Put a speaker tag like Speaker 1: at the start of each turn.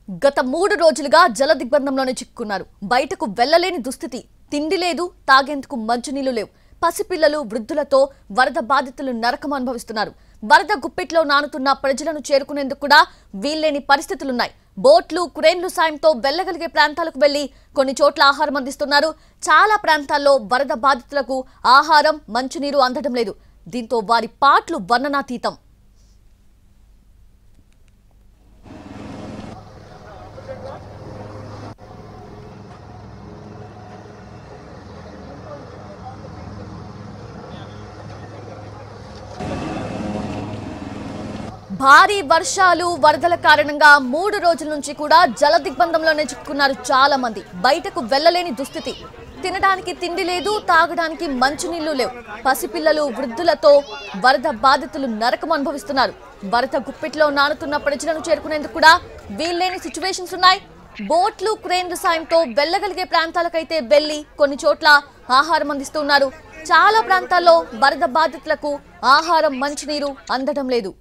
Speaker 1: గత 3 రోజులుగా జల దిగ్బంధంలోనే చిక్కుకున్నారు. బయటకు వెళ్లలేని దుస్థితి. తిండి లేదు, తాగేందుకు మంచినీళ్లు లేవు. పసిపిల్లలు, వృద్ధులతో వరద బాధితులు నరకం అనుభవిస్తున్నారు. వరద గుప్పిట్లో నానుతున్న ప్రజలను చేరుకునేందుకు కూడా వీల్లేని పరిస్థితులున్నాయి. బోట్లు, క్రేన్లు సాయంతో వెళ్లగలిగే ప్రాంతాలకు వెళ్లి కొన్ని చోట్ల ఆహారం అందిస్తున్నారు. చాలా ప్రాంతాల్లో వరద బాధితులకు ఆహారం, మంచినీరు అందడం లేదు. దీంతో వారి పాట్లు వర్ణనాతీతం. భారీ వర్షాలు, వరదల కారణంగా 3 రోజుల నుంచి కూడా జల దిగ్బంధంలోనే చిక్కుకున్నారు చాలా మంది. బయటకు వెళ్లలేని దుస్థితి. తినడానికి తిండి లేదు, తాగడానికి మంచినీళ్లు లేవు. పసిపిల్లలు, వృద్ధులతో వరద బాధితులు నరకం అనుభవిస్తున్నారు. వరద గుప్పిట్లో నానుతున్న ప్రజలను చేరుకునేందుకు కూడా వీల్లేని సిచ్యువేషన్స్ ఉన్నాయి. బోట్లు, క్రేన్ల సాయంతో వెళ్లగలిగే ప్రాంతాలకైతే వెళ్లి కొన్ని చోట్ల ఆహారం అందిస్తున్నారు. చాలా ప్రాంతాల్లో వరద బాధితులకు ఆహారం, మంచినీరు అందడం లేదు.